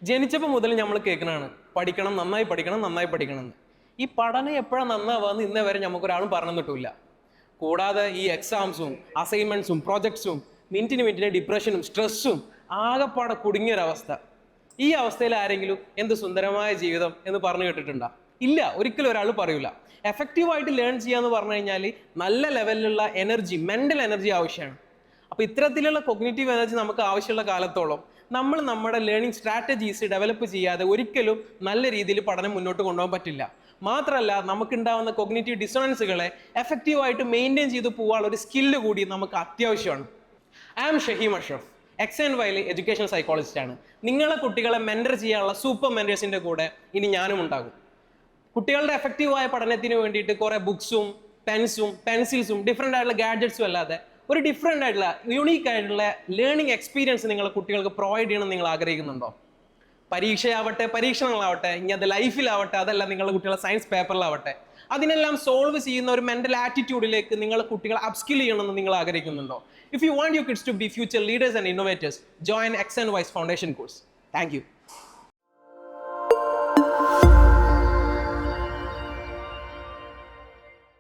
ജനിച്ചപ്പോൾ മുതൽ നമ്മൾ കേൾക്കണതാണ് പഠിക്കണം, നന്നായി പഠിക്കണം, നന്നായി പഠിക്കണം എന്ന്. ഈ പഠനം എപ്പോഴാണ് നന്നാവാന്ന് ഇന്നേ വരെ നമുക്കൊരാളും പറഞ്ഞു തന്നിട്ടില്ല. കൂടാതെ ഈ എക്സാംസും അസൈൻമെന്റ്സും പ്രോജക്ട്സും മിനിറ്റിന് ഡിപ്രഷനും സ്ട്രെസ്സും ആകെപ്പാടെ കുടുങ്ങിയൊരവസ്ഥ. ഈ അവസ്ഥയിൽ ആരെങ്കിലും എന്ത് സുന്ദരമായ ജീവിതം എന്ന് പറഞ്ഞു കേട്ടിട്ടുണ്ടോ? ഇല്ല, ഒരിക്കലും ഒരാൾ പറയൂല. എഫക്റ്റീവായിട്ട് ലേൺ ചെയ്യാന്ന് പറഞ്ഞു കഴിഞ്ഞാൽ നല്ല ലെവലിലുള്ള എനർജി, മെന്റൽ എനർജി ആവശ്യമാണ്. അപ്പോൾ ഇത്തരത്തിലുള്ള കൊഗ്നിറ്റീവ് എനർജി നമുക്ക് ആവശ്യമുള്ള കാലത്തോളം നമ്മൾ നമ്മുടെ ലേണിംഗ് സ്ട്രാറ്റജീസ് ഡെവലപ്പ് ചെയ്യാതെ ഒരിക്കലും നല്ല രീതിയിൽ പഠനം മുന്നോട്ട് കൊണ്ടുപോകാൻ പറ്റില്ല. മാത്രമല്ല, നമുക്കുണ്ടാവുന്ന കൊഗ്നിറ്റീവ് ഡിസോണൻസുകളെ എഫക്റ്റീവായിട്ട് മെയിൻറ്റെയിൻ ചെയ്ത് പോകാനുള്ള ഒരു സ്കില്ല് കൂടി നമുക്ക് അത്യാവശ്യമാണ്. ഐ ആം ഷഹീം അഷ്റഫ്, XNYയിൽ എഡ്യൂക്കേഷൻ സൈക്കോളജിസ്റ്റ് ആണ്. നിങ്ങളെ കുട്ടികളെ മെന്റർ ചെയ്യാനുള്ള സൂപ്പർ മെന്റേഴ്സിന്റെ കൂടെ ഇനി ഞാനും ഉണ്ടാകും. കുട്ടികളുടെ എഫക്റ്റീവായ പഠനത്തിന് വേണ്ടിയിട്ട് കുറേ ബുക്സും പെൻസും പെൻസിൽസും ഡിഫറെൻ്റ് ആയിട്ടുള്ള ഗാഡ്ജറ്റ്സും അല്ലാതെ ഒരു ഡിഫറെൻ്റ് ആയിട്ടുള്ള യുണീക്ക് ആയിട്ടുള്ള ലേണിംഗ് എക്സ്പീരിയൻസ് നിങ്ങളെ കുട്ടികൾക്ക് പ്രൊവൈഡ് ചെയ്യണം നിങ്ങൾ ആഗ്രഹിക്കുന്നുണ്ടോ? പരീക്ഷയാവട്ടെ, പരീക്ഷണങ്ങളാവട്ടെ, ഇനി അത് ലൈഫിലാവട്ടെ, അതല്ല നിങ്ങളുടെ കുട്ടികളുടെ സയൻസ് പേപ്പറിലാവട്ടെ, അതിനെല്ലാം സോൾവ് ചെയ്യുന്ന ഒരു മെന്റൽ ആറ്റിറ്റ്യൂഡിലേക്ക് നിങ്ങളുടെ കുട്ടികളെ അപ്സ്കിൽ ചെയ്യണമെന്ന് നിങ്ങൾ ആഗ്രഹിക്കുന്നുണ്ടോ? If you want your kids to be future leaders and innovators, join XNY's foundation course. Thank U.